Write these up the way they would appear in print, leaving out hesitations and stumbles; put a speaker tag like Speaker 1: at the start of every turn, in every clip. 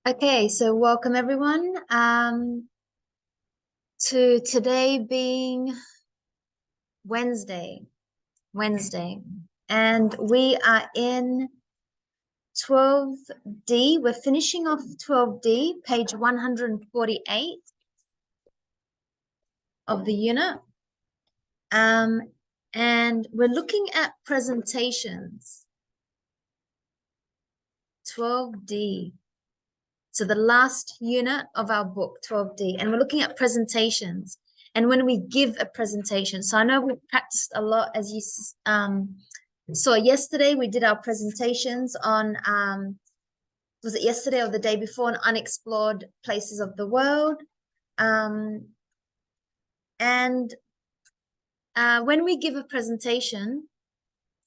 Speaker 1: Okay, so welcome everyone to today being Wednesday, and we are in 12D. We're finishing off 12D, page 148 of the unit. And we're looking at presentations, 12D. So the last unit of our book, 12D, and we're looking at presentations. And when we give a presentation, so I know we practiced a lot, as you saw yesterday, we did our presentations on, was it yesterday or the day before, on unexplored places of the world. When we give a presentation,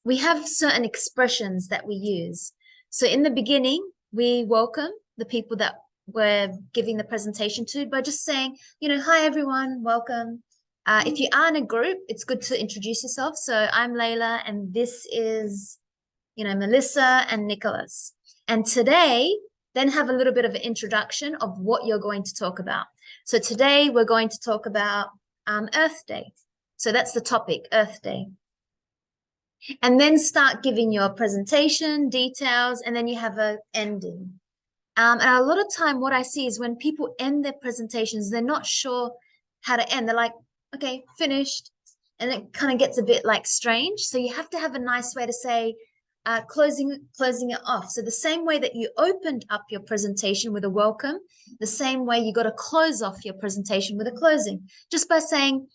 Speaker 1: we have certain expressions that we use. So in the beginning, we welcome the people that we're giving the presentation to by just saying, hi everyone, welcome. If you are in a group, it's good to introduce yourself. So I'm Laila, and this is, Melissa and Nicholas. And today, then have a little bit of an introduction of what you're going to talk about. So today we're going to talk about Earth Day. So that's the topic, Earth Day. And then start giving your presentation details, and then you have an ending. And a lot of time what I see is when people end their presentations, they're not sure how to end. They're like, okay, finished. And it kind of gets a bit like strange. So you have to have a nice way to say, closing it off. So the same way that you opened up your presentation with a welcome, the same way you got to close off your presentation with a closing, just by saying,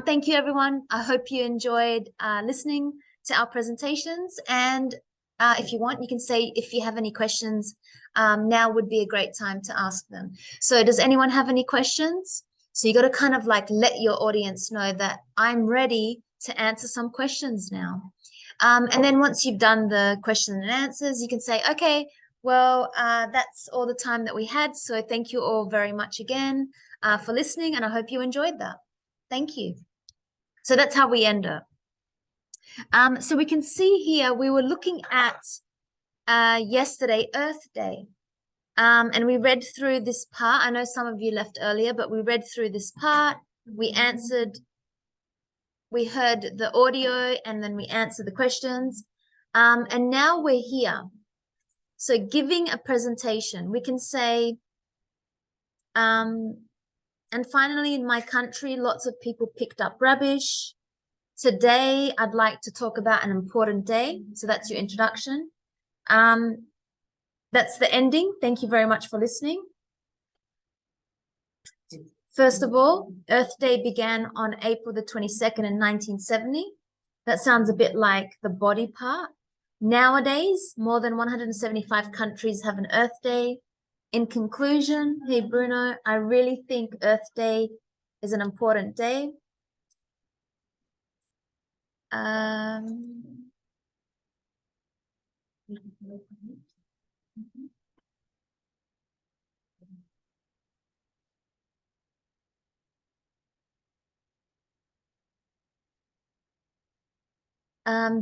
Speaker 1: thank you, everyone. I hope you enjoyed listening to our presentations. And if you want, you can say, if you have any questions, now would be a great time to ask them. So does anyone have any questions? So you got to kind of like let your audience know that I'm ready to answer some questions now. And then once you've done the question and answers, you can say, okay, well, that's all the time that we had. So thank you all very much again for listening, and I hope you enjoyed that. Thank you. So that's how we end up. So we can see here, we were looking at yesterday, Earth Day. And we read through this part. I know some of you left earlier, but we read through this part. We answered, we heard the audio, and then we answered the questions. And now we're here. So giving a presentation, we can say, and finally in my country, lots of people picked up rubbish. Today, I'd like to talk about an important day. So that's your introduction. That's the ending. Thank you very much for listening. First of all, Earth Day began on April the 22nd in 1970. That sounds a bit like the body part. Nowadays, more than 175 countries have an Earth Day. In conclusion, hey Bruno, I really think Earth Day is an important day.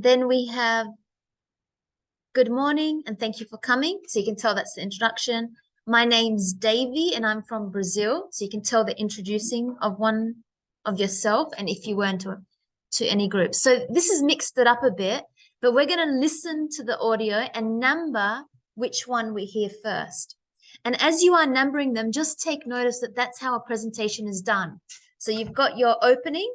Speaker 1: Then we have good morning and thank you for coming. So you can tell that's the introduction. My name's Davy and I'm from Brazil. So you can tell the introducing of one of yourself and if you weren't to any group. So this is mixed it up a bit, but we're going to listen to the audio and number which one we hear first. And as you are numbering them, just take notice that that's how a presentation is done. So you've got your opening,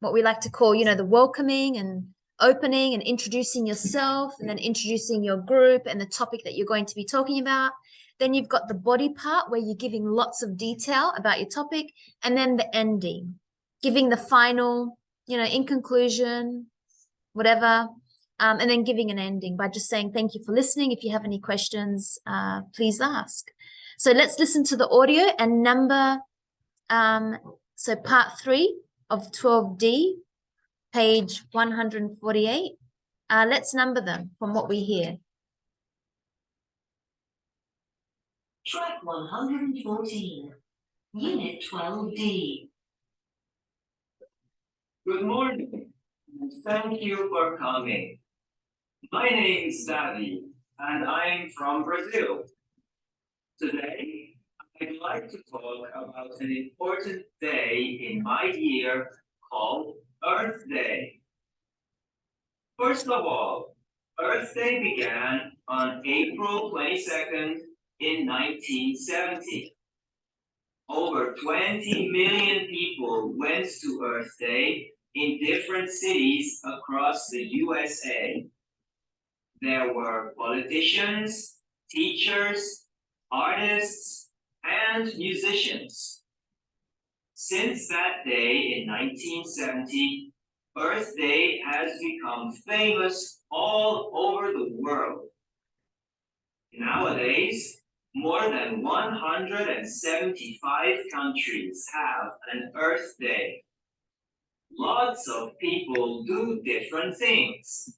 Speaker 1: what we like to call, the welcoming and opening and introducing yourself, and then introducing your group and the topic that you're going to be talking about. Then you've got the body part where you're giving lots of detail about your topic, and then the ending, giving the final, in conclusion, whatever, and then giving an ending by just saying thank you for listening. If you have any questions, please ask. So let's listen to the audio and number, so part 3 of 12D, page 148. Let's number them from what we hear.
Speaker 2: Track 114, Unit 12D.
Speaker 3: Good morning, and thank you for coming. My name is Savi, and I'm from Brazil. Today, would like to talk about an important day in my year called Earth Day. First of all, Earth Day began on April 22nd in 1970. Over 20 million people went to Earth Day in different cities across the USA. There were politicians, teachers, artists, and musicians. Since that day in 1970, Earth Day has become famous all over the world. Nowadays, more than 175 countries have an Earth Day. Lots of people do different things.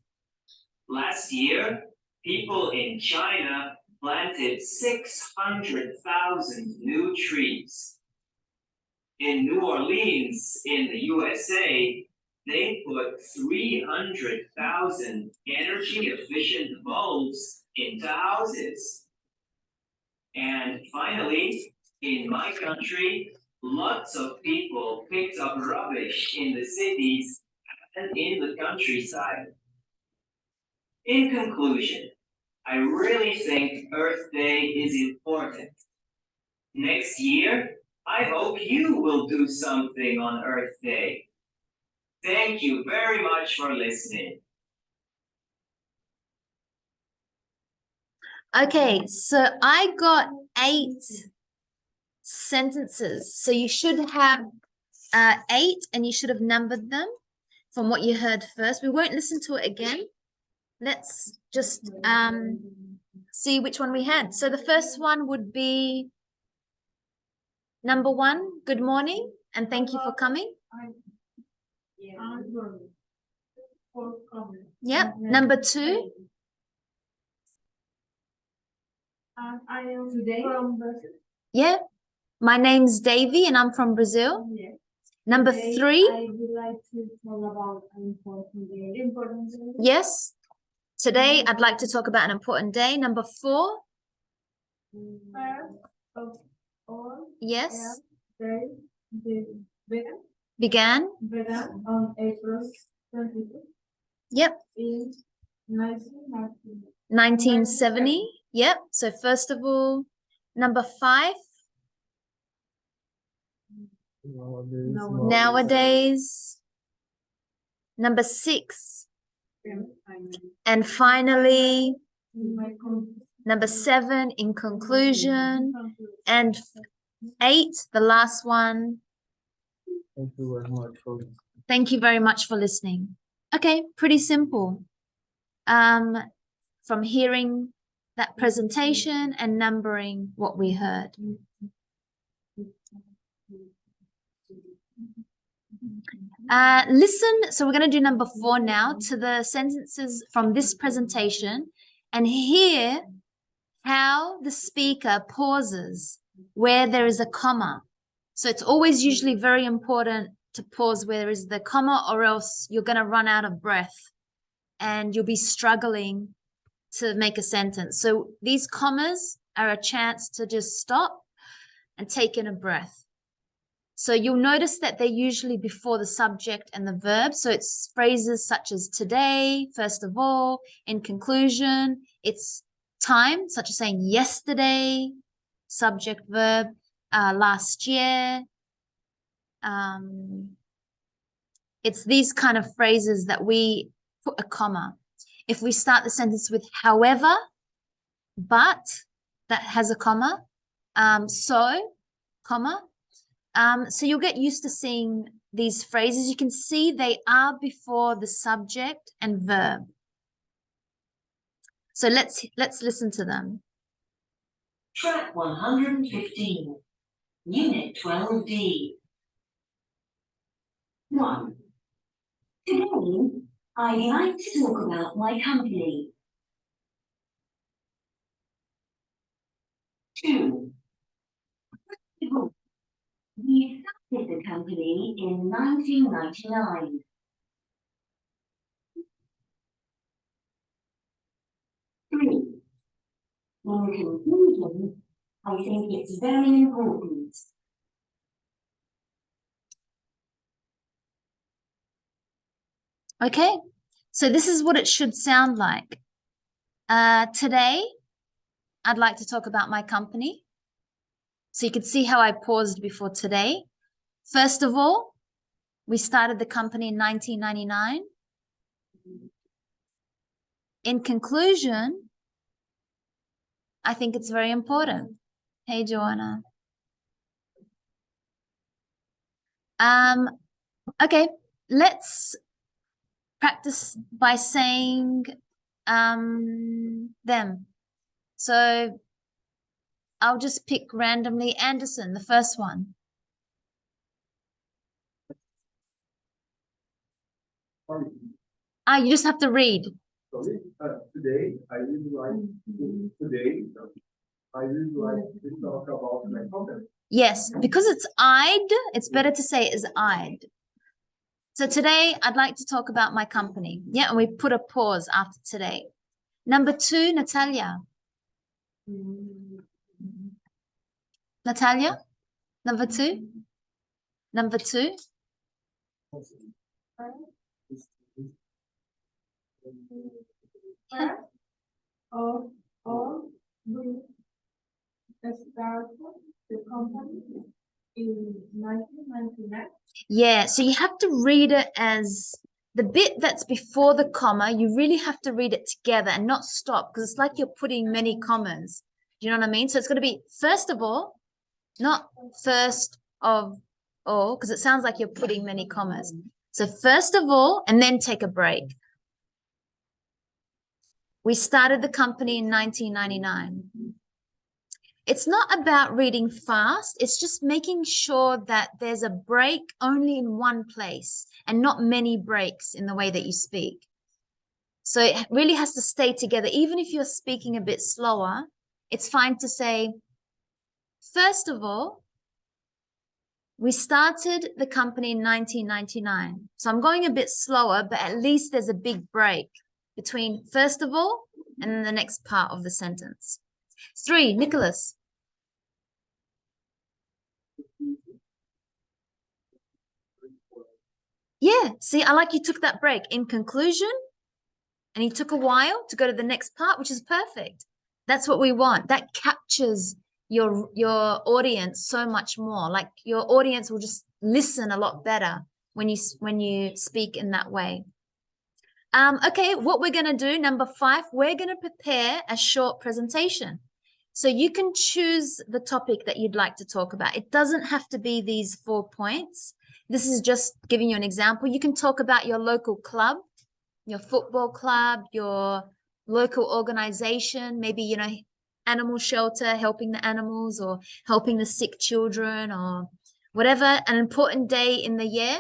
Speaker 3: Last year, people in China planted 600,000 new trees. In New Orleans, in the USA, they put 300,000 energy-efficient bulbs into houses. And finally, in my country, lots of people picked up rubbish in the cities and in the countryside. In conclusion, I really think Earth Day is important. Next year, I hope you will do something on Earth Day. Thank you very much for listening.
Speaker 1: Okay, so I got 8 sentences. So you should have 8 and you should have numbered them from what you heard first. We won't listen to it again. Let's just see which one we had. So the first one would be number 1, good morning, and thank you for coming. Yep. Number 2.
Speaker 4: I am today from Brazil.
Speaker 1: Yeah. My name's Davy and I'm from Brazil.
Speaker 4: Yes.
Speaker 1: Number
Speaker 4: Today,
Speaker 1: 3.
Speaker 4: I would like to talk about an important day. Important day.
Speaker 1: Yes. Today I'd like to talk about an important day. Number 4.
Speaker 4: First of all,
Speaker 1: Yes.
Speaker 4: day
Speaker 1: Began.
Speaker 4: began on April 22
Speaker 1: Yep.
Speaker 4: in 1990.
Speaker 1: 1970. Yep. So first of all, number 5. Nowadays. Number 6. And finally, number 7, in conclusion. And 8, the last one.
Speaker 5: Thank you very much for
Speaker 1: Thank you very much for listening. Okay, pretty simple. From hearing that presentation and numbering what we heard. Listen, so we're going to do number 4 now, to the sentences from this presentation and hear how the speaker pauses where there is a comma. So it's always usually very important to pause where there is the comma, or else you're going to run out of breath and you'll be struggling to make a sentence. So these commas are a chance to just stop and take in a breath. So you'll notice that they're usually before the subject and the verb. So it's phrases such as today, first of all, in conclusion. It's time, such as saying yesterday, subject, verb, last year. It's these kind of phrases that we put a comma. If we start the sentence with however, but, that has a comma, so, comma. So you'll get used to seeing these phrases. You can see they are before the subject and verb. So let's listen to them.
Speaker 2: Track 115, Unit 12D. 1. Today, I'd like to talk about my company. 2. We started the company in 1999. 3. In conclusion, I think it's very important.
Speaker 1: Okay, so this is what it should sound like. Today, I'd like to talk about my company. So you can see how I paused before today. First of all, we started the company in 1999. In conclusion, I think it's very important. Hey, Joanna. Okay, let's practice by saying them. So I'll just pick randomly Anderson, the first one. You just have to read.
Speaker 6: Sorry, today I would like to talk about my company.
Speaker 1: Yes, because it's I'd, it's better to say is I'd. So today I'd like to talk about my company. Yeah, and we put a pause after today. Number 2, Natalia. Natalia, number 2. Number 2.
Speaker 4: Started the company in 1999.
Speaker 1: Yeah, so you have to read it as the bit that's before the comma, you really have to read it together and not stop because it's like you're putting many commas. Do you know what I mean? So it's going to be first of all, not first of all, because it sounds like you're putting many commas. So first of all, and then take a break. We started the company in 1999. It's not about reading fast. It's just making sure that there's a break only in one place and not many breaks in the way that you speak. So it really has to stay together. Even if you're speaking a bit slower, it's fine to say, first of all, we started the company in 1999. So I'm going a bit slower, but at least there's a big break between first of all and then the next part of the sentence. 3, Nicholas. Yeah, see, I like you took that break in conclusion and you took a while to go to the next part, which is perfect. That's what we want. That captures your audience so much more. Like your audience will just listen a lot better when you speak in that way. Okay, what we're going to do, number 5, we're going to prepare a short presentation. So you can choose the topic that you'd like to talk about. It doesn't have to be these 4 points. This is just giving you an example. You can talk about your local club, your football club, your local organization, maybe, you know, animal shelter, helping the animals or helping the sick children or whatever, an important day in the year.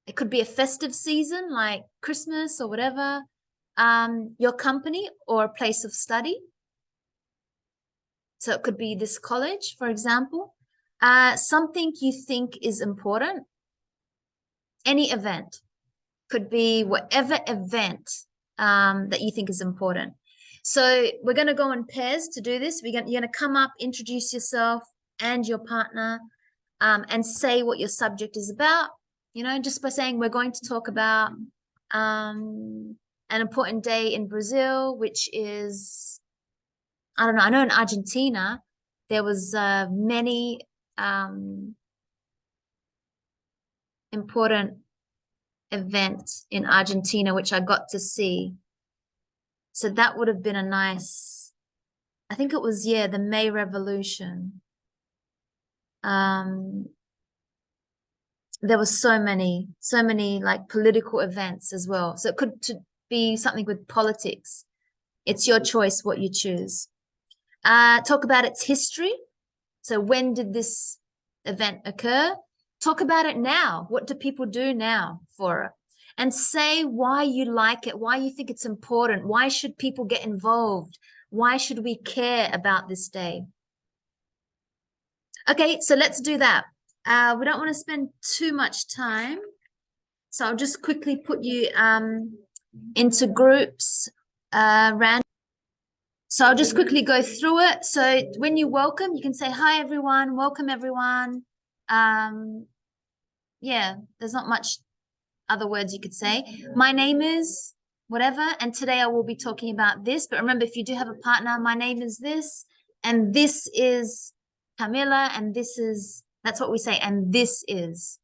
Speaker 1: It could be a festive season like Christmas or whatever, your company or a place of study. So it could be this college, for example, something you think is important, any event, could be whatever event that you think is important. So we're going to go in pairs to do this. You're going to come up, introduce yourself and your partner and say what your subject is about, you know, just by saying we're going to talk about an important day in Brazil, which is, I don't know, I know in Argentina, there was many important events in Argentina, which I got to see. So that would have been a nice, I think it was, yeah, the May Revolution. There was so many like political events as well. So it could be something with politics. It's your choice what you choose. Talk about its history. So when did this event occur? Talk about it now. What do people do now for it? And say why you like it, why you think it's important. Why should people get involved? Why should we care about this day? Okay, so let's do that. We don't want to spend too much time. So I'll just quickly put you into groups random. So I'll just quickly go through it. So when you welcome, you can say, hi, everyone, welcome, everyone. Yeah, there's not much other words you could say. My name is whatever, and today I will be talking about this. But remember, if you do have a partner, my name is this, and this is Camilla, and this is, that's what we say, and this is.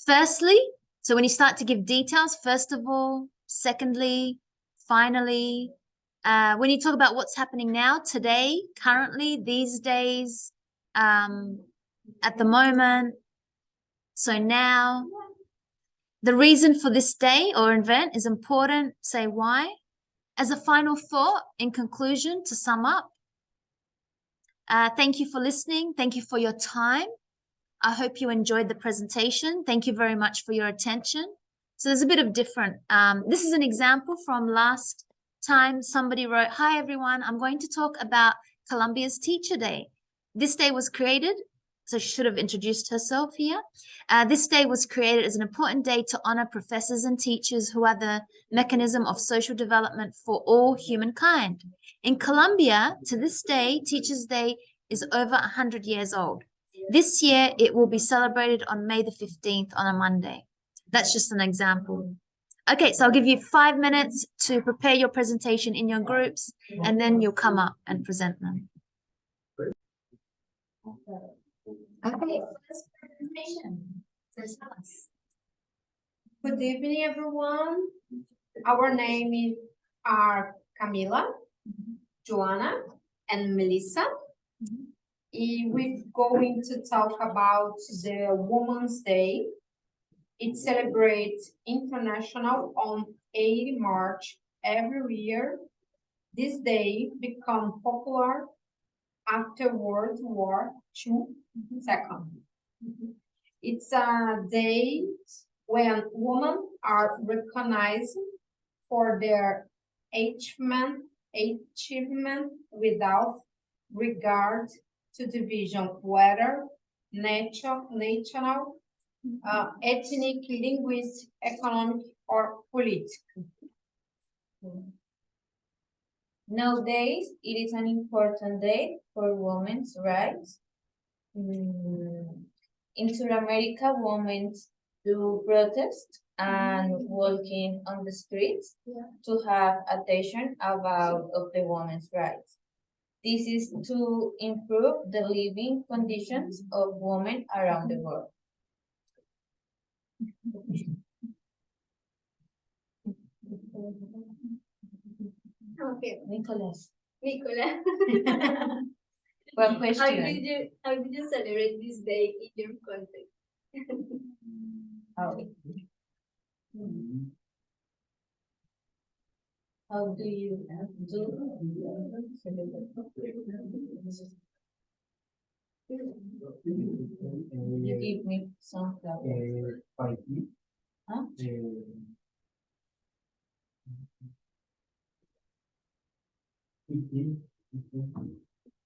Speaker 1: Firstly, so when you start to give details, first of all, secondly, finally, when you talk about what's happening now, today, currently, these days, at the moment, so now, the reason for this day or event is important, say why. As a final thought, in conclusion, to sum up, thank you for listening. Thank you for your time. I hope you enjoyed the presentation. Thank you very much for your attention. So there's a bit of different. This is an example from last time. Somebody wrote, hi, everyone. I'm going to talk about Colombia's Teacher Day. This day was created, so she should have introduced herself here. This day was created as an important day to honor professors and teachers who are the mechanism of social development for all humankind. In Colombia, to this day, Teachers' Day is over 100 years old. This year, it will be celebrated on May the 15th on a Monday. That's just an example. Okay, so I'll give you 5 minutes to prepare your presentation in your groups, and then you'll come up and present them. Okay, first presentation. So tell us.
Speaker 4: Good evening, everyone. Our name are Camila, Joanna, and Melissa. We're going to talk about the Women's Day. It celebrates International on 8 March every year. This day became popular after World War II. It's a day when women are recognized for their achievement without regard to division, whether national, ethnic, linguistic, economic, or political.
Speaker 7: Nowadays, it is an important day for women's rights. In South America, women do protest and walking on the streets to have attention about of the women's rights. This is to improve the living conditions of women around the world.
Speaker 4: Okay,
Speaker 7: Nicholas,
Speaker 4: Nicola.
Speaker 7: one question.
Speaker 4: How did you celebrate this day in your country?
Speaker 7: How do you You give me some flowers. Huh?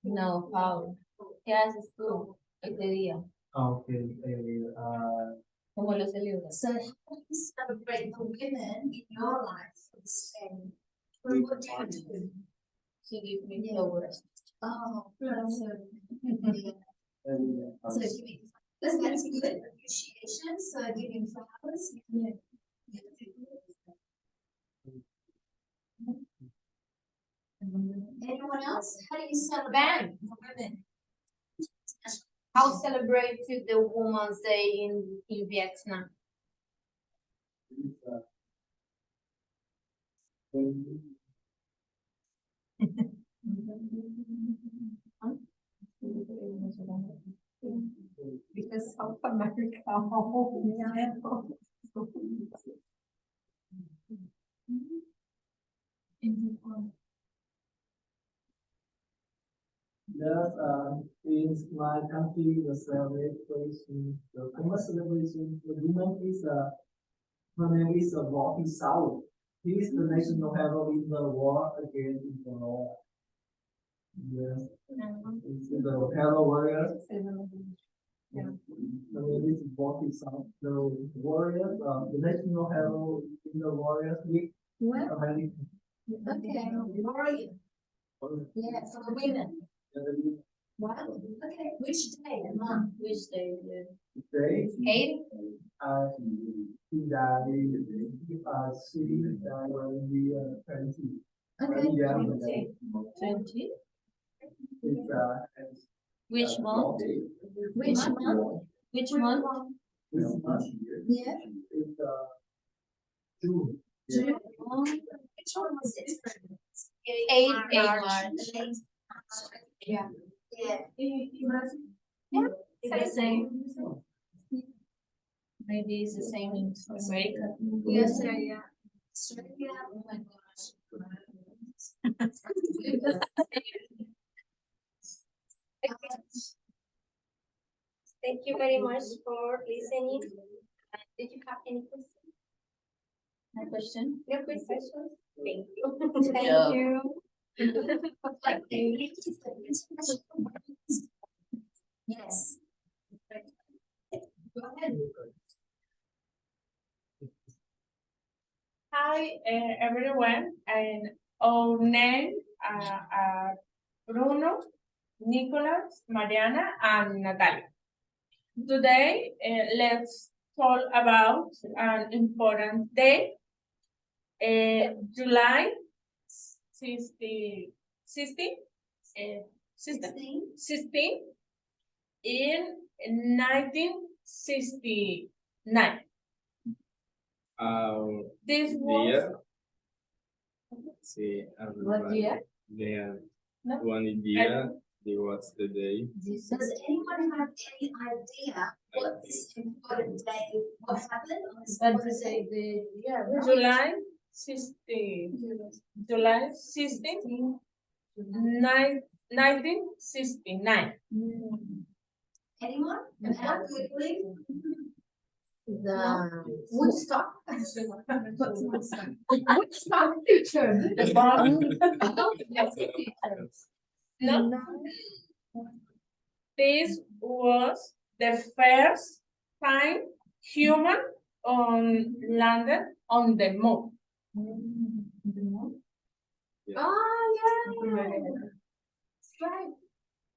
Speaker 7: No, how? ¿Qué haces tú este día?
Speaker 5: Okay,
Speaker 7: ¿Cómo lo celebras?
Speaker 1: So how do you celebrate the women in your life? What do you do?
Speaker 7: She gives me flowers.
Speaker 1: Oh, so giving, that's good. Appreciation. So giving flowers. Yeah. Anyone else? How do you celebrate the women?
Speaker 4: How celebrated the Women's Day in Vietnam? Because South America.
Speaker 5: Yes, in my country, the celebration, the famous celebration, the woman is her name is Rocky South. He is the national hero in the war against the war. Yes, it's the hero warrior.
Speaker 4: Yeah.
Speaker 5: Her name is Rocky South. The warriors, the national hero in the Warriors Week.
Speaker 1: Well,
Speaker 5: America.
Speaker 1: okay. Warrior. Yeah, for the women. Wow. Okay. Which day and month?
Speaker 7: Which day?
Speaker 5: Today,
Speaker 1: 8.
Speaker 5: in the city that will be 20.
Speaker 1: Okay.
Speaker 5: Yeah,
Speaker 7: 20.
Speaker 5: it's
Speaker 7: Which month?
Speaker 1: Which month?
Speaker 7: Which month?
Speaker 5: this month.
Speaker 1: Yeah.
Speaker 5: It's June.
Speaker 1: June. Which one was it? 8 March. Yeah. Yeah. Yeah. It's the same.
Speaker 7: Maybe it's the same in America.
Speaker 1: Yes, sir, yeah. Australia, oh my gosh.
Speaker 8: Thank you very much for listening. Did you have any questions?
Speaker 7: No question?
Speaker 8: No questions? Thank you.
Speaker 7: job.
Speaker 8: Thank you.
Speaker 1: Yes. Go ahead.
Speaker 9: Hi, everyone, and our name are Bruno, Nicholas, Mariana, and Natalia. Today, let's talk about an important day, July 16, 16 in 1969. This was
Speaker 6: Dia. Sí,
Speaker 7: What year?
Speaker 6: Dia.
Speaker 9: No.
Speaker 6: One dia, the what's the day?
Speaker 1: Does anyone have any idea what this important day, what happened on this important day?
Speaker 9: July 16, July 16, 1969.
Speaker 1: Anyone? Can help quickly? The Woodstock. What's Woodstock? Woodstock future.
Speaker 9: The bomb. No, this was the first time human landed on the moon.
Speaker 1: Oh, yeah. That's right.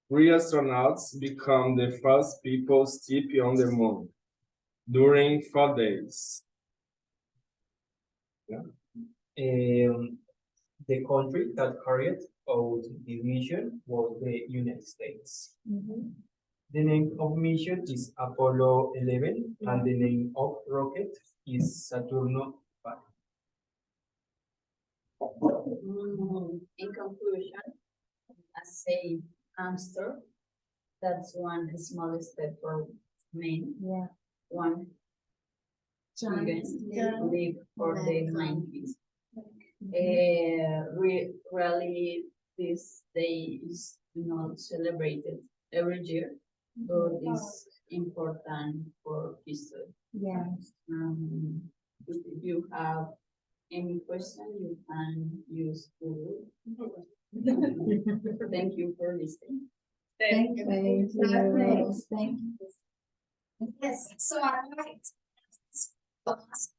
Speaker 6: 3 astronauts become the first people step on the moon during 4 days.
Speaker 5: The country that carried out this mission was the United States. The name of mission is Apollo 11, and the name of rocket is Saturno 5.
Speaker 7: In conclusion, as a hamster, that's one small step for men.
Speaker 1: Yeah.
Speaker 7: One giant leap for the 90s. Really, this day is not celebrated every year, but it's important for history.
Speaker 1: Yeah.
Speaker 7: If you have any question, you can use Google. Thank you for listening.
Speaker 9: Thank you.
Speaker 1: Thank you. Yes, so I like to ask,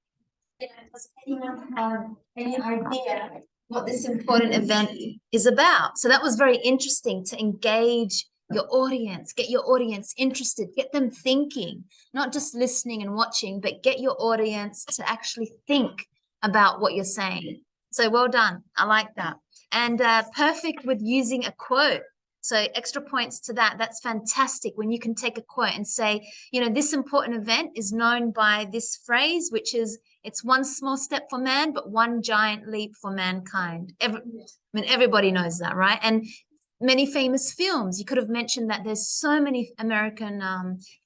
Speaker 1: does anyone have any idea what this important event is about? So that was very interesting to engage your audience, get your audience interested, get them thinking, not just listening and watching, but get your audience to actually think about what you're saying. So well done. I like that. And perfect with using a quote. So extra points to that. That's fantastic when you can take a quote and say, you know, this important event is known by this phrase, which is, it's one small step for man, but one giant leap for mankind. Everybody knows that, right? And many famous films, you could have mentioned that there's so many American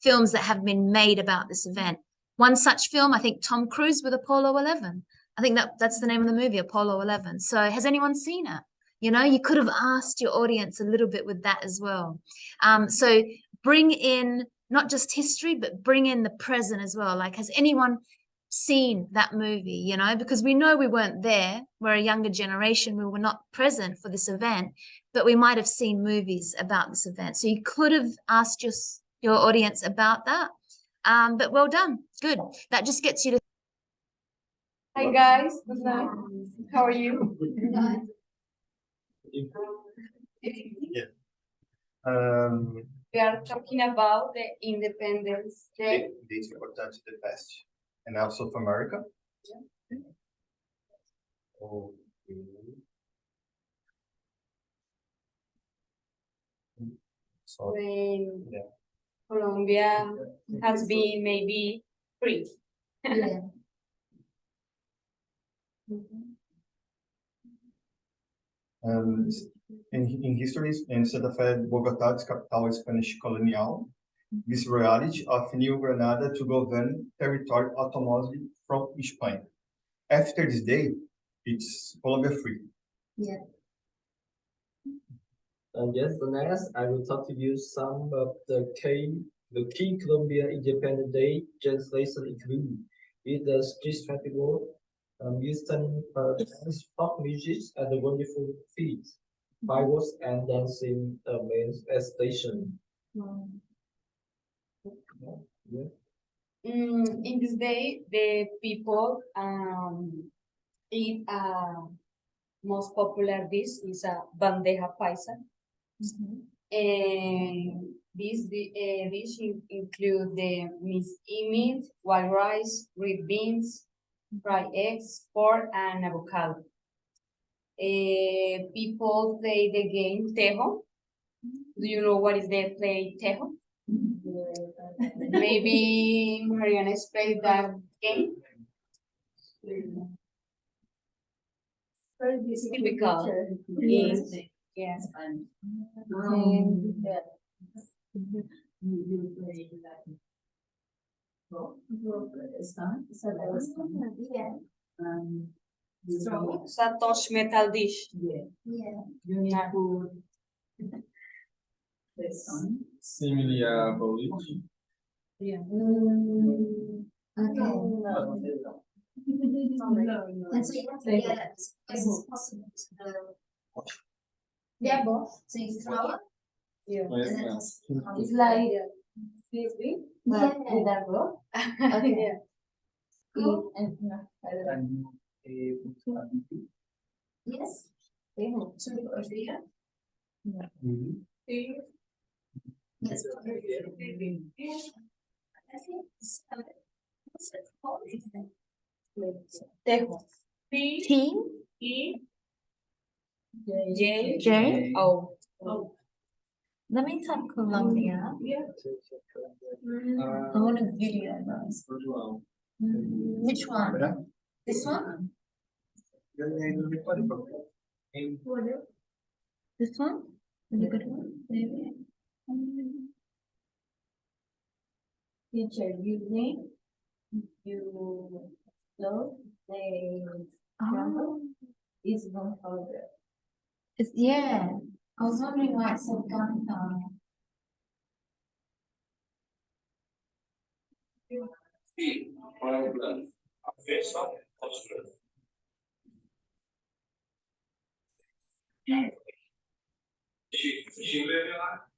Speaker 1: films that have been made about this event. One such film, I think Tom Cruise with Apollo 11. I think that's the name of the movie, Apollo 11. So has anyone seen it? You know, you could have asked your audience a little bit with that as well. So bring in not just history, but bring in the present as well. Like, has anyone seen that movie, you know, because we know we weren't there. We're a younger generation. We were not present for this event, but we might have seen movies about this event. So you could have asked your audience about that. But well done. Good. That just gets you to.
Speaker 8: Hi guys, good night. How are you?
Speaker 7: We are talking about the Independence Day.
Speaker 10: Dates importantes do past. And also for America. Okay. So,
Speaker 7: When
Speaker 10: yeah.
Speaker 7: Colombia has been maybe free.
Speaker 1: Yeah.
Speaker 10: In history, in Santa Fe, Bogotá, capital Spanish colonial, this reality of New Granada to govern territory autonomously from Spain. After this day, it's Colombia free.
Speaker 1: Yeah.
Speaker 5: Yes, the next I will talk to you some of the key Colombia Independence Day translation include with the street festival, Eastern dance, folk music, and the wonderful feats, fireworks, and dancing main station. Yeah.
Speaker 7: In this day, the people eat most popular dish is a bandeja paisa. And this dish include the meat, white rice, red beans, fried eggs, pork, and avocado. People play the game Tejo. Do you know what is the play Tejo? Maybe Mariana has played that game. It's typical. Yes. Satosh metal dish.
Speaker 1: Yeah.
Speaker 6: Similar boliche.
Speaker 1: Okay. And so you have to get as close as possible to the both. So you throw it.
Speaker 7: Yeah.
Speaker 1: And then
Speaker 7: It's like frisbee, but with a rope.
Speaker 1: Okay. Yes. So we go here. Yes.
Speaker 7: Tejo.
Speaker 1: T
Speaker 7: J
Speaker 1: J
Speaker 7: O.
Speaker 1: Let me type Colombia. I want a video those. Which one? This one? This one? Really good one? Maybe.
Speaker 7: Teacher using you load the is 100.
Speaker 1: It's, yeah. I was wondering why it said gunpowder.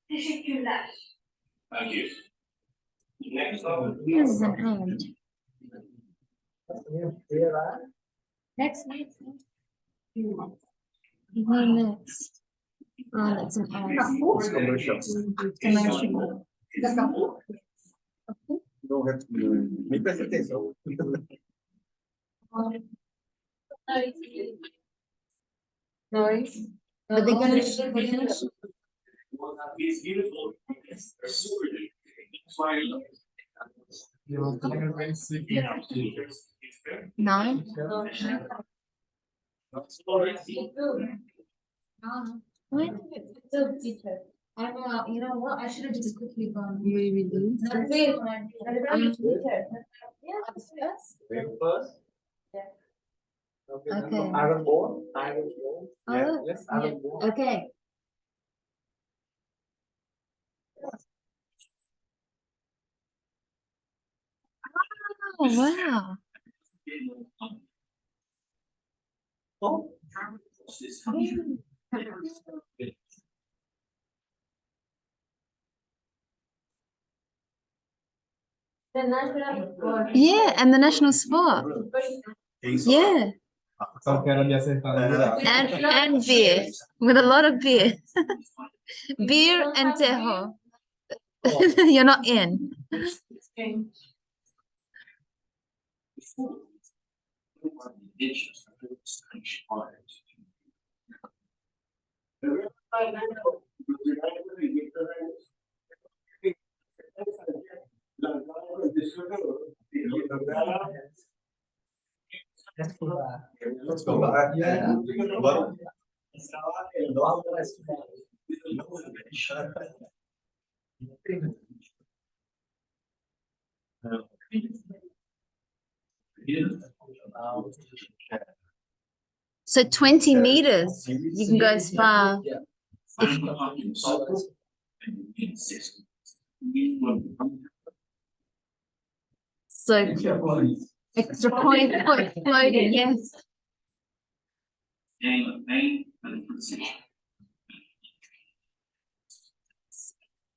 Speaker 2: Teşekkürler.
Speaker 3: Thank you. Next up.
Speaker 1: This is an ad. Next. What next? Oh, that's an ad.
Speaker 10: It's commercial.
Speaker 1: Commercial.
Speaker 10: Não é. Me presta atenção.
Speaker 1: Noise. But they're gonna show
Speaker 3: It's beautiful.
Speaker 1: nine. What?
Speaker 7: Teacher.
Speaker 1: You know what? I should have just quickly gone.
Speaker 7: Maybe do.
Speaker 5: First.
Speaker 1: Okay.
Speaker 5: Iron ball.
Speaker 1: Oh,
Speaker 5: Yes, iron ball.
Speaker 1: okay. Oh, wow.
Speaker 5: Oh.
Speaker 7: The national sport.
Speaker 1: Yeah, and the national sport. Yeah.
Speaker 5: Só quero me acertar no virar.
Speaker 1: And beer, with a lot of beer. Beer and tejo. You're not in.
Speaker 10: Let's go back. What?
Speaker 1: So 20 meters, you can go as far. So extra point floating, yes.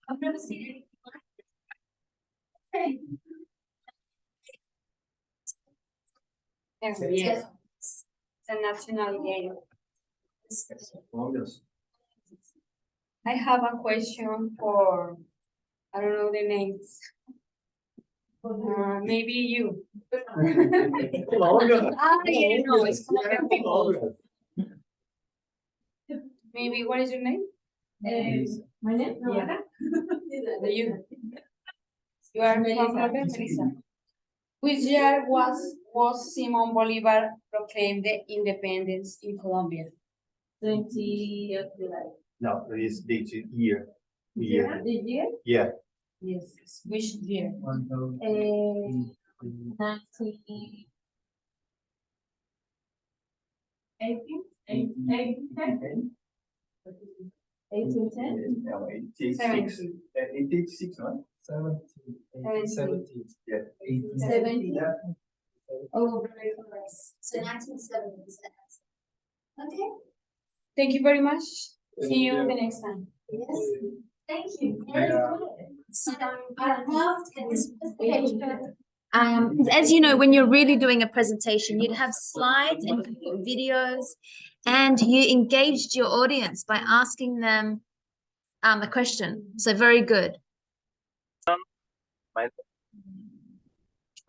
Speaker 8: I've never seen it. Yes. It's a national game. I have a question for, I don't know the names. Maybe you. No, it's Colombian people. Maybe, what is your name? My name? Yeah. You. You are from Colombia, Melissa. Which year was Simon Bolivar proclaimed the independence in Colombia?
Speaker 4: 20 of July.
Speaker 10: No, it is dated year. Year.
Speaker 4: The year?
Speaker 10: Yeah.
Speaker 4: Yes.
Speaker 8: Which year?
Speaker 4: 19. 1810? 1810?
Speaker 10: No, 86.
Speaker 8: 17.
Speaker 10: 86, no?
Speaker 5: 17.
Speaker 10: Yeah.
Speaker 4: 70.
Speaker 8: Oh, very correct. So 1970 is the answer. Okay. Thank you very much. See you the next time. Yes. Thank you. Very good. So I loved this presentation.
Speaker 1: As you know, when you're really doing a presentation, you'd have slides and you could put videos, and you engaged your audience by asking them a question. So very good.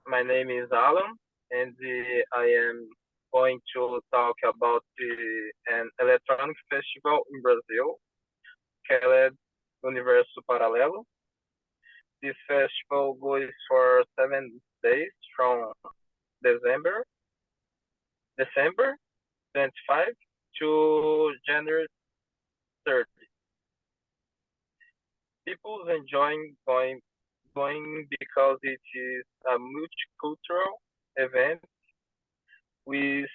Speaker 6: My name is Alan, and I am going to talk about an electronic festival in Brazil called Universo Paralelo. This festival goes for 7 days from December 25 to January 30. People enjoying going because it is a multicultural event with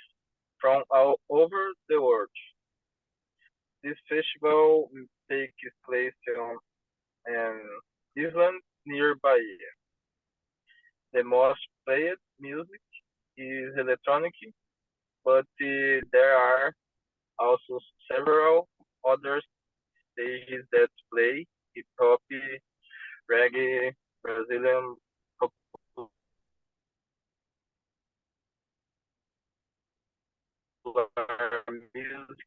Speaker 6: from all over the world. This festival takes place on an island nearby. The most played music is electronic, but there are also several other stages that play hip hop, reggae, Brazilian popular music.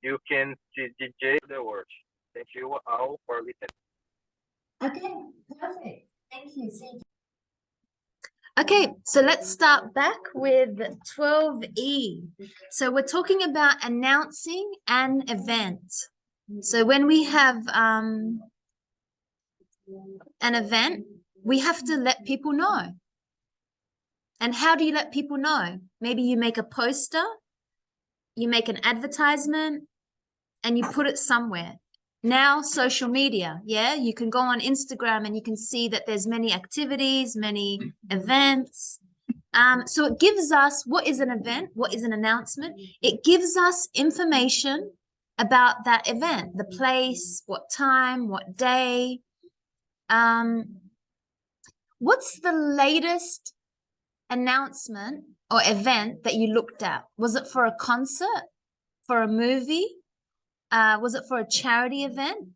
Speaker 6: You can see DJ the world. Thank you all for listening.
Speaker 8: Okay, perfect. Thank you. See you.
Speaker 1: Okay, so let's start back with 12E. So we're talking about announcing an event. So when we have an event, we have to let people know. And how do you let people know? Maybe you make a poster, you make an advertisement, and you put it somewhere. Now, social media, yeah, you can go on Instagram and you can see that there's many activities, many events. So it gives us, what is an event? What is an announcement? It gives us information about that event, the place, what time, what day. What's the latest announcement or event that you looked at? Was it for a concert, for a movie? Was it for a charity event?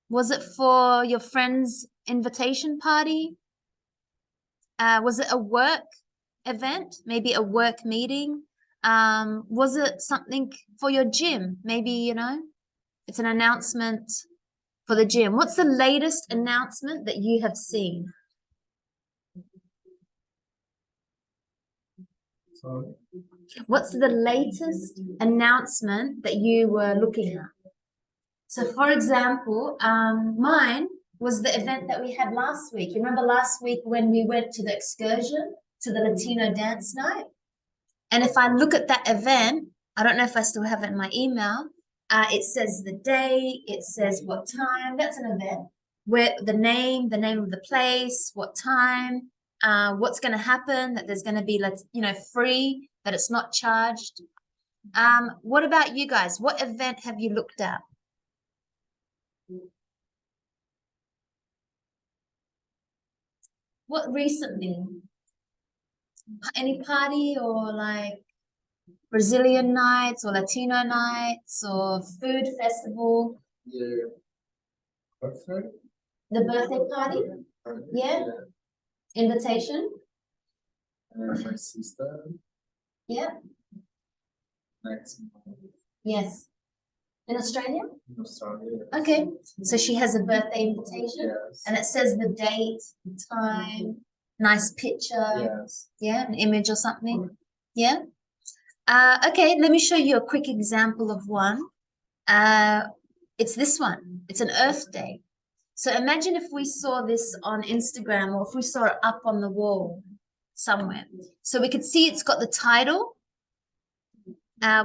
Speaker 1: Was it for your friend's invitation party? Was it a work event? Maybe a work meeting? Was it something for your gym? Maybe, you know, it's an announcement for the gym. What's the latest announcement that you have seen?
Speaker 10: Sorry.
Speaker 1: What's the latest announcement that you were looking at? So, for example, mine was the event that we had last week. Remember last week when we went to the excursion to the Latino dance night? And if I look at that event, I don't know if I still have it in my email. It says the day, it says what time. That's an event. Where the name of the place, what time, what's going to happen. That there's going to be, you know, free. That it's not charged. What about you guys? What event have you looked at? What recently? Any party or like Brazilian nights or Latino nights or food festival?
Speaker 10: Yeah. Perfect.
Speaker 1: The birthday party? Yeah. Invitation?
Speaker 10: My sister.
Speaker 1: Yeah.
Speaker 10: Next month.
Speaker 1: Yes. In Australia?
Speaker 10: In Australia.
Speaker 1: Okay. So she has a birthday invitation?
Speaker 10: Yes.
Speaker 1: And it says the date, the time, nice picture.
Speaker 10: Yes.
Speaker 1: Yeah, an image or something. Yeah. Okay, let me show you a quick example of one. It's this one. It's an Earth Day. So imagine if we saw this on Instagram or if we saw it up on the wall somewhere. So we could see it's got the title.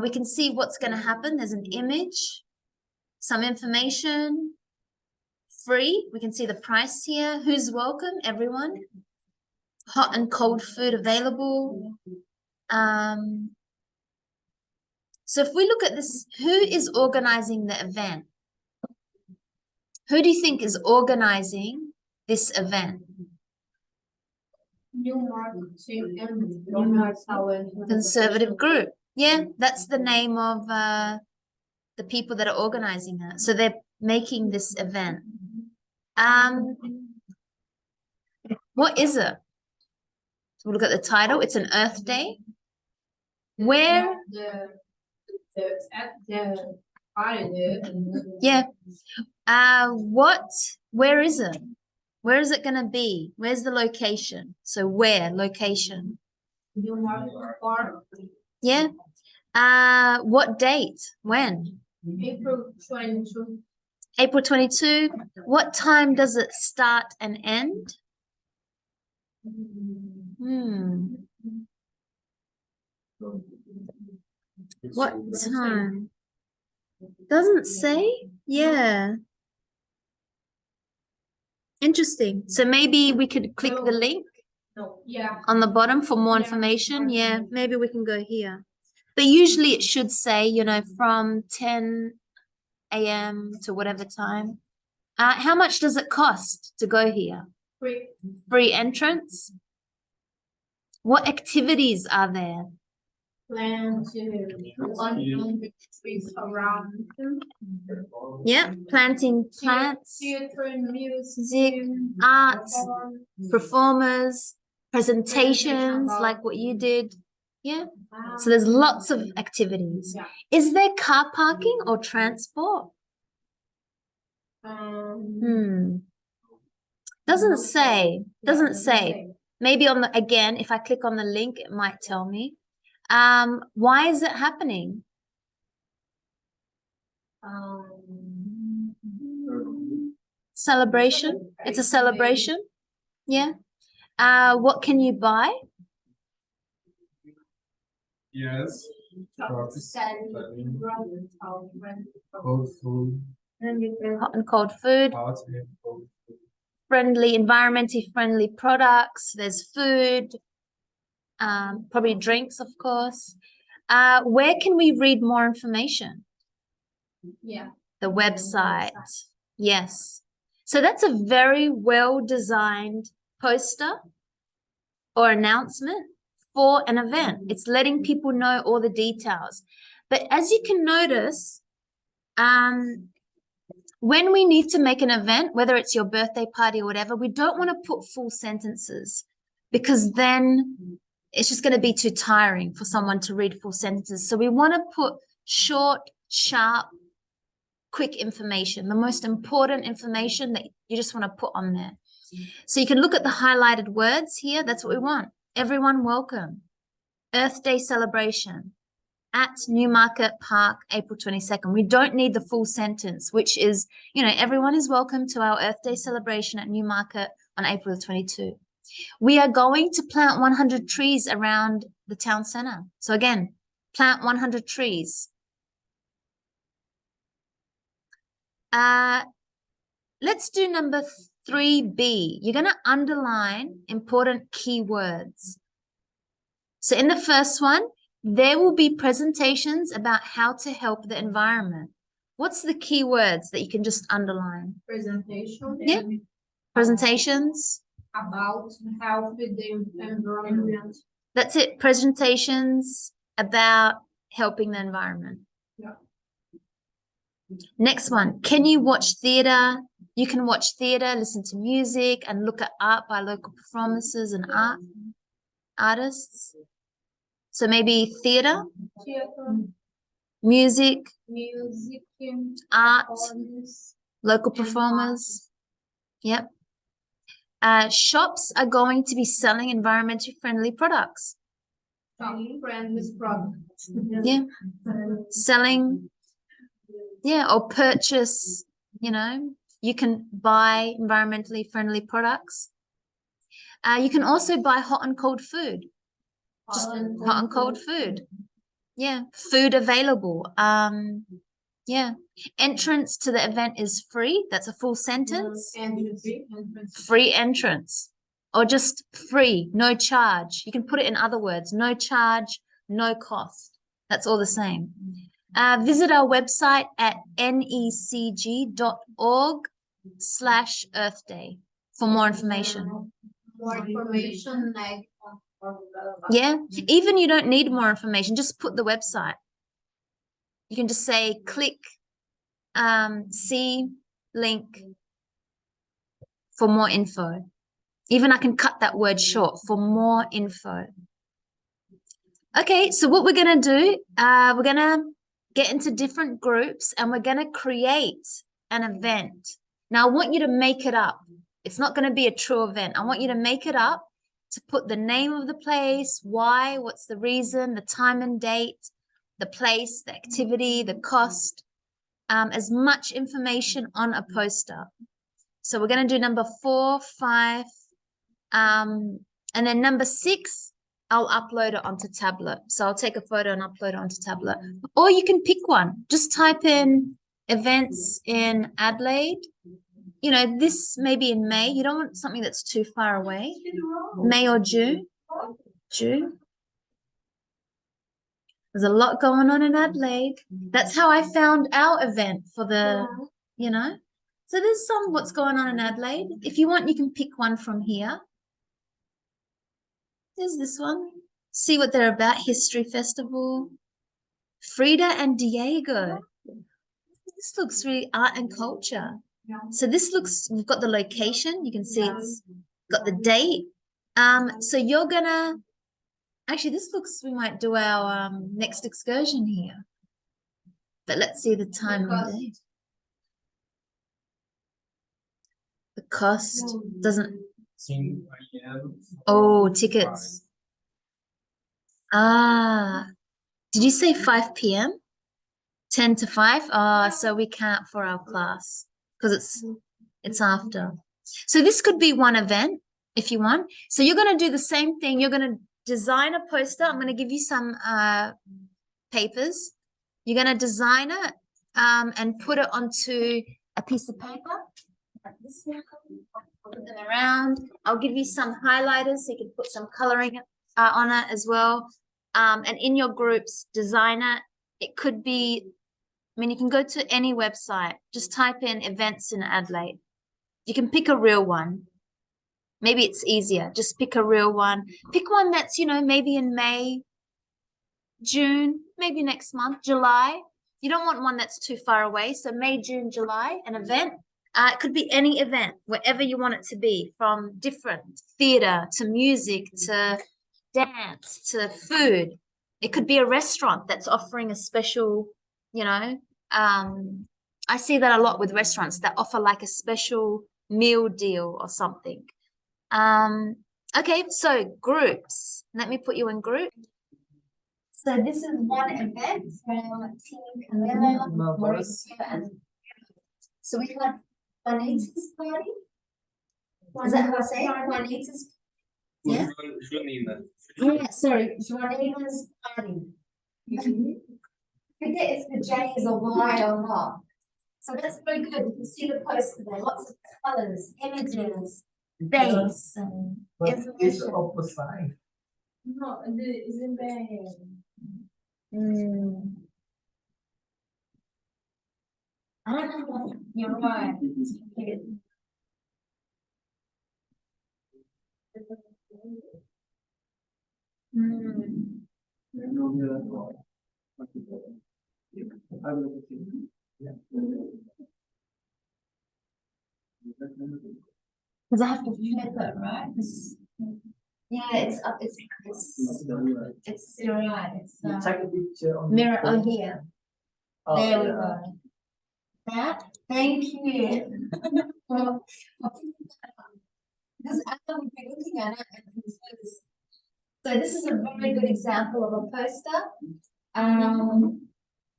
Speaker 1: We can see what's going to happen. There's an image, some information, free. We can see the price here. Who's welcome? Everyone. Hot and cold food available. So if we look at this, who is organizing the event? Who do you think is organizing this event? Conservative group. Yeah, that's the name of the people that are organizing that. So they're making this event. What is it? So we'll look at the title. It's an Earth Day. Where? Yeah. Where is it? Where is it gonna be? Where's the location? So where? Location. Yeah. What date? When?
Speaker 9: April 22.
Speaker 1: April 22. What time does it start and end? What time? Doesn't say? Yeah. Interesting. So maybe we could click the link on the bottom for more information. Yeah, maybe we can go here. But usually it should say, you know, from 10 a.m. to whatever time. How much does it cost to go here?
Speaker 9: Free.
Speaker 1: Free entrance? What activities are there?
Speaker 9: Plan to 100 trees around.
Speaker 1: Yeah, planting plants,
Speaker 9: Theater,
Speaker 1: music, art, performers, presentations like what you did. Yeah, so there's lots of activities.
Speaker 9: Yeah.
Speaker 1: Is there car parking or transport? Doesn't say. Doesn't say. Maybe on the, again, if I click on the link, it might tell me. Why is it happening? Celebration. It's a celebration. Yeah. What can you buy?
Speaker 10: Yes.
Speaker 1: Hot and cold food. Friendly, environmentally friendly products. There's food. Probably drinks, of course. Where can we read more information?
Speaker 9: Yeah.
Speaker 1: The website. Yes. So that's a very well-designed poster or announcement for an event. It's letting people know all the details. But as you can notice, when we need to make an event, whether it's your birthday party or whatever, we don't want to put full sentences because then it's just going to be too tiring for someone to read full sentences. So we want to put short, sharp, quick information, the most important information that you just want to put on there. So you can look at the highlighted words here. That's what we want. Everyone welcome. Earth Day celebration at Newmarket Park, April 22nd. We don't need the full sentence, which is, everyone is welcome to our Earth Day celebration at Newmarket on April 22. We are going to plant 100 trees around the town center. So again, plant 100 trees. Let's do number 3B. You're going to underline important keywords. So in the first one, there will be presentations about how to help the environment. What's the keywords that you can just underline?
Speaker 9: Presentation.
Speaker 1: Yeah. Presentations.
Speaker 9: About helping the environment.
Speaker 1: That's it. Presentations about helping the environment.
Speaker 9: Yeah.
Speaker 1: Next one. Can you watch theater? You can watch theater, listen to music, and look at art by local performances and artists. So maybe theater, music, art, local performers. Yep. Shops are going to be selling environmentally friendly products.
Speaker 9: Friendly products.
Speaker 1: Yeah. Selling, or purchase, you can buy environmentally friendly products. You can also buy hot and cold food. Just hot and cold food. Yeah. Food available. Entrance to the event is free. That's a full sentence. Free entrance. Or just free, no charge. You can put it in other words. No charge, no cost. That's all the same. Visit our website at necg.org/Earth Day for more information.
Speaker 9: More information, like
Speaker 1: Yeah, even you don't need more information, just put the website. You can just say click, see link for more info. Even I can cut that word short, for more info. Okay, so what we're going to do, we're going to get into different groups and we're going to create an event. Now, I want you to make it up. It's not going to be a true event. I want you to make it up, to put the name of the place, why, what's the reason, the time and date, the place, the activity, the cost, as much information on a poster. So we're going to do number 4, 5, and then number 6, I'll upload it onto tablet. So I'll take a photo and upload it onto tablet. Or you can pick one. Just type in events in Adelaide. This may be in May. You don't want something that's too far away. May or June. June. There's a lot going on in Adelaide. That's how I found our event for the, So there's what's going on in Adelaide. If you want, you can pick one from here. There's this one. See what they're about. History Festival. Frida and Diego. This looks really art and culture. So we've got the location. You can see it's got the date. So you're gonna, actually we might do our next excursion here. But let's see the time and date. The cost doesn't. Oh, tickets. Did you say 5 p.m.? 10 to 5? So we can't for our class because it's after. So this could be one event if you want. So you're going to do the same thing. You're going to design a poster. I'm going to give you some papers. You're going to design it and put it onto a piece of paper. Like this one. Put them around. I'll give you some highlighters so you can put some coloring on it as well. And in your groups, design it. It could be, you can go to any website. Just type in events in Adelaide. You can pick a real one. Maybe it's easier. Just pick a real one. Pick one that's, maybe in May, June, maybe next month, July. You don't want one that's too far away. So May, June, July, an event. It could be any event, wherever you want it to be, from different theater to music to dance to food. It could be a restaurant that's offering a special, you know, I see that a lot with restaurants that offer like a special meal deal or something. Okay, so groups. Let me put you in group. So this is one event from Team Camilla, Mauricio, and so we have Juanita's party. Is that how I say it? Juanita's? Yeah.
Speaker 6: Junina.
Speaker 1: Yeah, sorry, Juanita's party. Forget if the J is a Y or not. So that's very good. You can see the poster there, lots of colors, images, dates, and
Speaker 5: But it's
Speaker 1: information.
Speaker 5: opposite.
Speaker 7: No, isn't there?
Speaker 1: I don't know. You're right. Because I have to flip it, right? Yeah, it's up. It's you're right. It's
Speaker 5: Take a picture on
Speaker 1: mirror
Speaker 5: the
Speaker 1: on
Speaker 5: phone.
Speaker 1: here.
Speaker 5: Oh,
Speaker 1: There we
Speaker 5: yeah.
Speaker 1: go. That. Thank you. Because I would be looking at it and confused. So this is a very good example of a poster.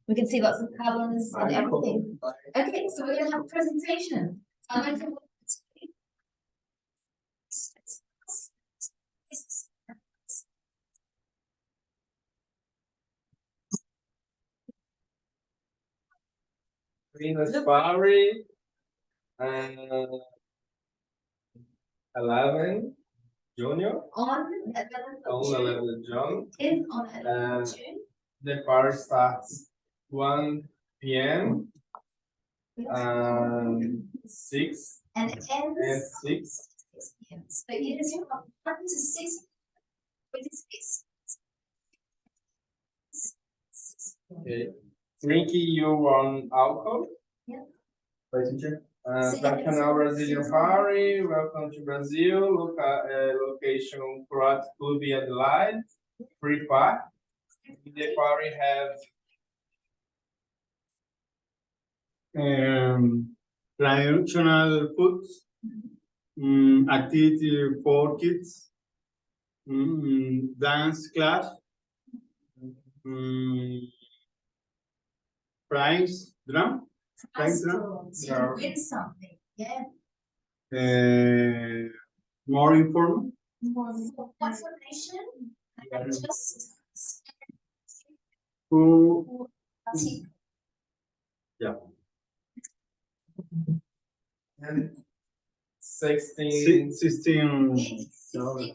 Speaker 1: We can see lots of colors and everything. Okay, so we're gonna have a presentation.
Speaker 6: Venus Barry and 11 Junior.
Speaker 1: On
Speaker 6: 11 June.
Speaker 1: is on 11th
Speaker 6: Uh,
Speaker 1: June.
Speaker 6: The party starts 1 p.m. and 6
Speaker 1: And it ends
Speaker 6: and 6.
Speaker 1: 6 p.m. So it is from 1 to 6. Which is
Speaker 6: Okay. Drinking you on alcohol.
Speaker 1: Yeah.
Speaker 6: Traditional Brazilian party. Welcome to Brazil. Look at location Croat Club Adelaide. Free park. The party have
Speaker 11: traditional foods, activity for kids, dance class, prize drum, prize drum.
Speaker 1: So you win something. Yeah.
Speaker 11: More informal.
Speaker 1: More information. Just
Speaker 11: Who? Yeah.
Speaker 6: and 16.
Speaker 11: 16.
Speaker 1: So the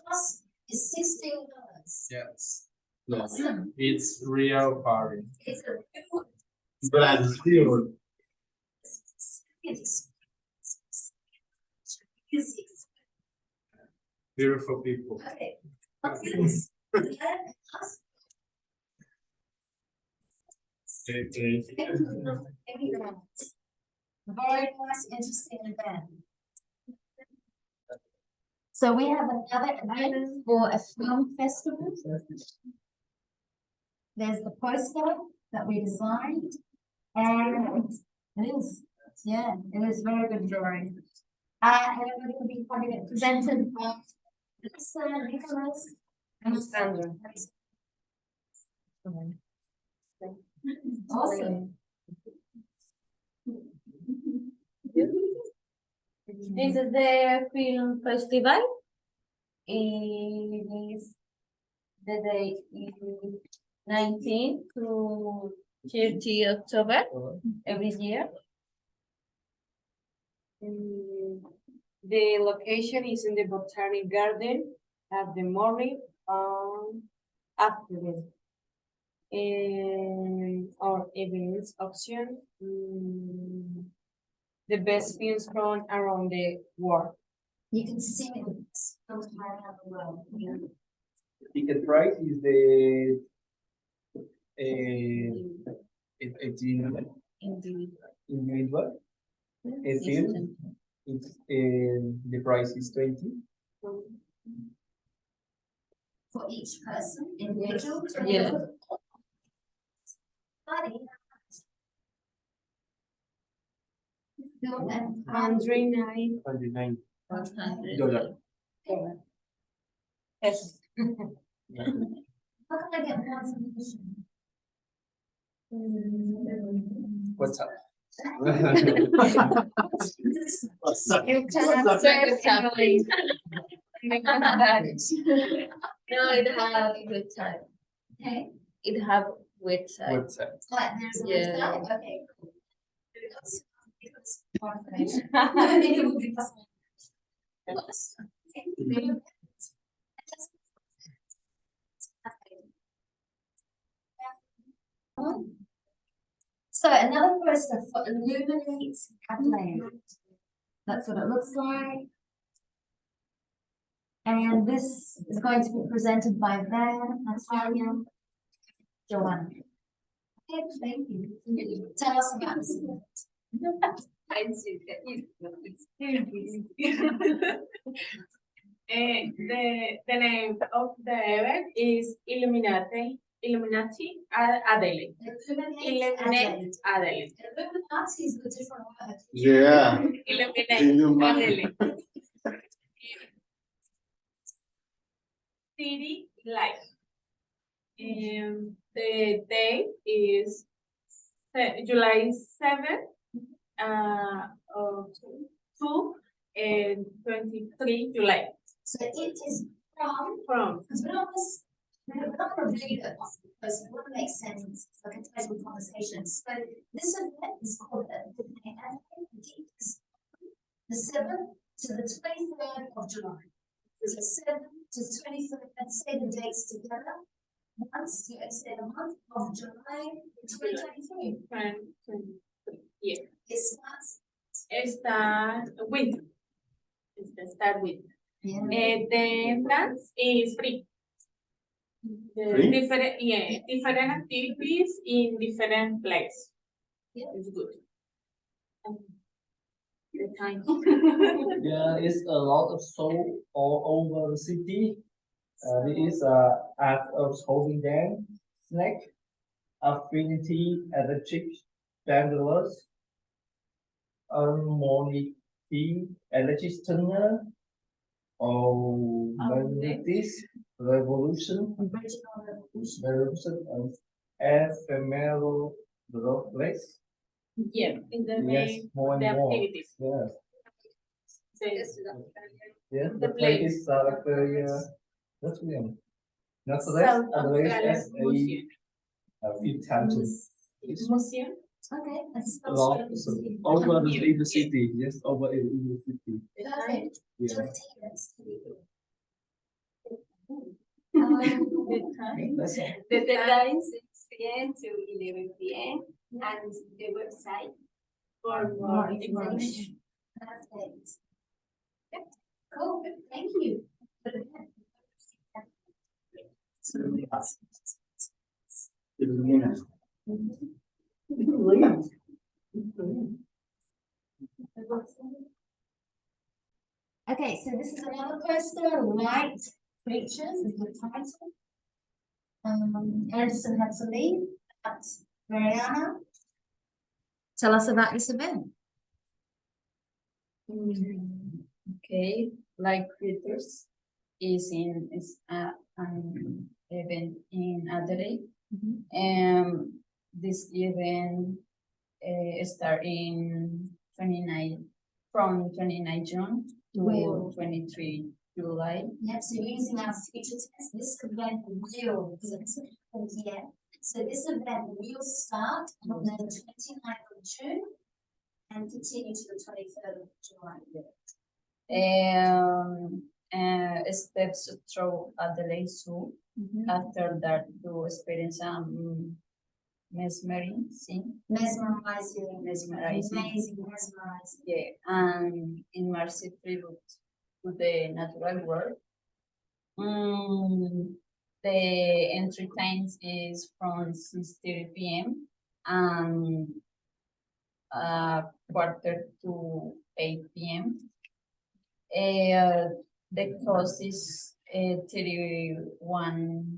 Speaker 1: cost is $16.
Speaker 6: Yes.
Speaker 1: Awesome.
Speaker 6: It's real party.
Speaker 1: It's a real
Speaker 11: Brazil.
Speaker 6: Beautiful people.
Speaker 1: Okay.
Speaker 6: Okay.
Speaker 1: Very nice, interesting event. So we have another event for a film festival. There's the poster that we designed, and it is, yeah, it is very good drawing. And everybody will be having it presented by Lisa, Nicholas, and Sandra. Awesome.
Speaker 7: This is the film festival. It is the day is 19 to 30 October every year. The location is in the Botanic Garden at the morning afternoon. Our events option. The best films from around the world.
Speaker 1: You can see it sometime around the world. Yeah.
Speaker 6: Ticket price is the it's individual. A film, it's the price is 20.
Speaker 1: For each person, individual.
Speaker 7: Yes.
Speaker 1: Body.
Speaker 4: $109.
Speaker 11: $29.
Speaker 7: $100.
Speaker 1: Yes. How can I get more information?
Speaker 5: What's up?
Speaker 7: You cannot say good time, please. You cannot have it. No, it have good time.
Speaker 1: Okay.
Speaker 7: It have website.
Speaker 5: Website.
Speaker 1: Like there's a
Speaker 7: Yeah.
Speaker 1: website. Okay. Cool. Because more information. It will be possible. So another poster for Illuminate Adelaide. That's what it looks like. And this is going to be presented by Van, Natalia, Joanna. Okay, thank you. Tell us about this event.
Speaker 8: I see that it's very busy. The name of the event is Illuminati Adelaide. Illuminate Adelaide.
Speaker 1: Illuminati is a different word.
Speaker 11: Yeah.
Speaker 8: Illuminate Adelaide. City Life. The day is July 7th, to 23 July.
Speaker 1: So it is
Speaker 8: From
Speaker 1: because we're not reviewing it because it wouldn't make sense for a casual conversation. So this event is called the 7th to the 23rd of July. There's a 7th to 23rd, let's say the dates together. Once you say the month of July 2023.
Speaker 8: 2023. Yeah.
Speaker 1: It starts.
Speaker 8: Start with. Start with.
Speaker 1: Yeah.
Speaker 8: The entrance is free.
Speaker 11: Free?
Speaker 8: Different activities in different places.
Speaker 1: Yeah.
Speaker 8: It's good. The time.
Speaker 5: Yeah, it's a lot of show all over the city. There is art of holding them, snack, affinity, electric, dandelions, harmonic, electric tuner, or magnetis, revolution, and ephemeral droplets.
Speaker 8: Yeah, in the
Speaker 5: Yes,
Speaker 8: main
Speaker 5: more and
Speaker 8: the
Speaker 5: more.
Speaker 8: activities.
Speaker 5: Yes. Yes, the
Speaker 8: The
Speaker 5: play
Speaker 8: place.
Speaker 5: is like that's William. Not the
Speaker 8: South
Speaker 5: rest, and the rest
Speaker 8: Australia
Speaker 5: as
Speaker 8: Museum.
Speaker 5: a few times.
Speaker 8: Museum.
Speaker 1: Okay, that's
Speaker 5: A lot, so over in the city, yes, over in the city.
Speaker 1: perfect.
Speaker 5: Yeah.
Speaker 8: The time.
Speaker 5: That's all.
Speaker 8: The time
Speaker 9: 6 p.m. to 11 p.m. and the website.
Speaker 8: for more information.
Speaker 1: Perfect. Yep. Cool, thank you. Okay, so this is another poster, Light Creatures is the title. Anderson had to leave, but Mariana, tell us about this event.
Speaker 7: Okay, like creators is an event in Adelaide. This event start in 29 June to 23 July.
Speaker 1: Yep, so using our future test, this event will, because it's here. So this event will start on the 29th of June and continue to the 23rd of July.
Speaker 7: Steps through Adelaide Zoo. After that, to experience mesmerizing.
Speaker 1: Mesmerizing.
Speaker 7: Mesmerizing.
Speaker 1: Amazing, mesmerizing.
Speaker 7: Yeah, and immersive tribute to the natural world. The entry times is from 6:30 p.m. and quarter to 8 p.m. The cost is $31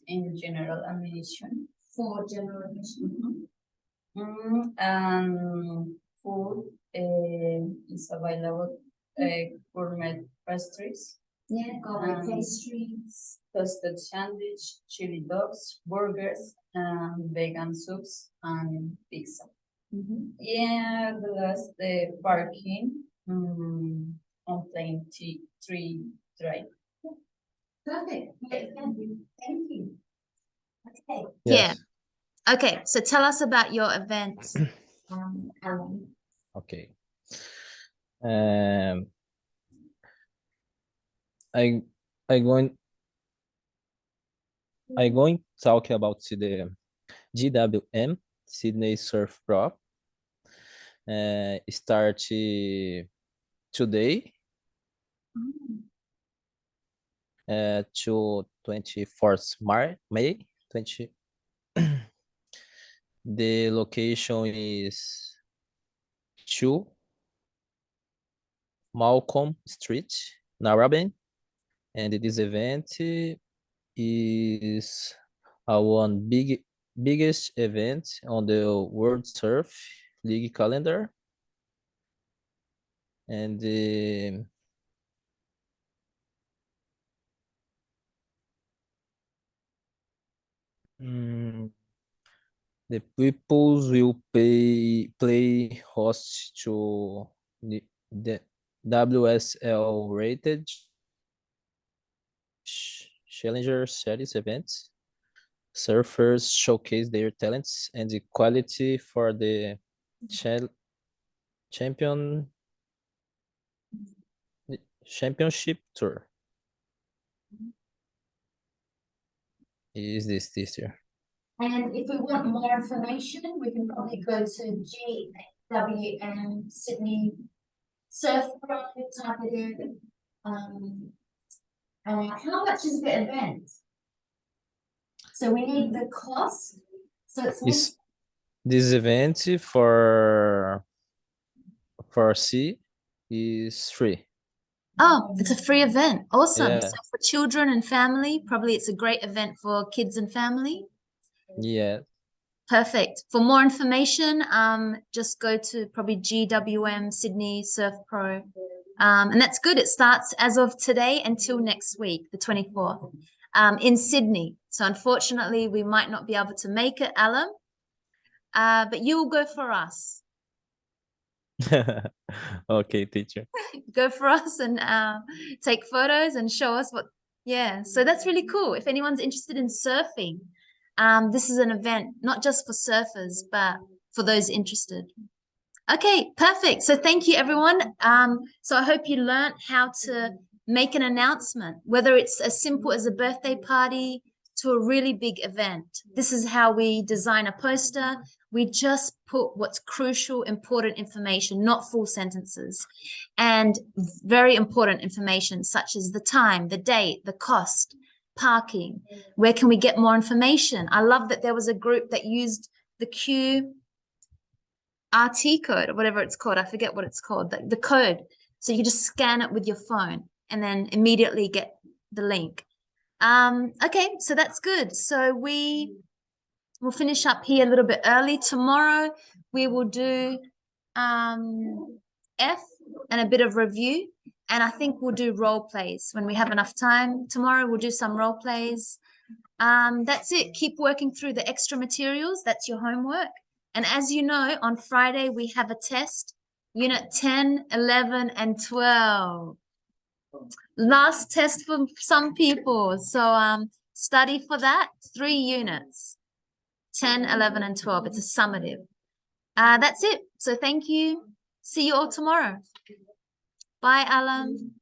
Speaker 7: in general admission.
Speaker 8: For general admission.
Speaker 7: And food is available, gourmet pastries.
Speaker 8: Yeah, gourmet pastries.
Speaker 7: Toasted sandwich, chili dogs, burgers, and vegan soups and pizza. Yeah, the last the parking on plane three drive.
Speaker 8: Perfect. Thank you. Thank you. Okay.
Speaker 1: Yeah.
Speaker 11: Yes.
Speaker 1: Okay, so tell us about your event, Alan.
Speaker 11: Okay. I I going to talk about the GWM Sydney Surf Pro. Start today to 24th May 20. The location is 2 Malcolm Street, Narrabeen, and this event is one biggest event on the World Surf League calendar, and the peoples will play host to the WSL rated Challenger Series events. Surfers showcase their talents and the quality for the championship tour. Is this year?
Speaker 8: And if we want more information, we can probably go to GWM Sydney Surf Pro, type it in. How much is the event? So we need the cost. So it's
Speaker 11: this event for C is free.
Speaker 1: Oh, it's a free event. Awesome.
Speaker 11: Yeah.
Speaker 1: So for children and family, probably it's a great event for kids and family.
Speaker 11: Yeah.
Speaker 1: Perfect. For more information, just go to probably GWM Sydney Surf Pro. And that's good. It starts as of today until next week, the 24th, in Sydney. So unfortunately, we might not be able to make it, Alan, but you will go for us.
Speaker 11: Okay, teacher.
Speaker 1: Go for us and take photos and show us what. Yeah, so that's really cool. If anyone's interested in surfing, this is an event not just for surfers, but for those interested. Okay, perfect. So thank you, everyone. So I hope you learned how to make an announcement, whether it's as simple as a birthday party to a really big event. This is how we design a poster. We just put what's crucial, important information, not full sentences, and very important information such as the time, the date, the cost, parking. Where can we get more information? I love that there was a group that used the QRT code or whatever it's called. I forget what it's called, the code. So you just scan it with your phone and then immediately get the link. Okay, so that's good. So we will finish up here a little bit early. Tomorrow we will do F and a bit of review. And I think we'll do role plays when we have enough time. Tomorrow we'll do some role plays. That's it. Keep working through the extra materials. That's your homework. And as you know, on Friday we have a test, unit 10, 11, and 12. Last test for some people. So study for that. 3 units, 10, 11, and 12. It's a summative. That's it. So thank you. See you all tomorrow. Bye, Alan.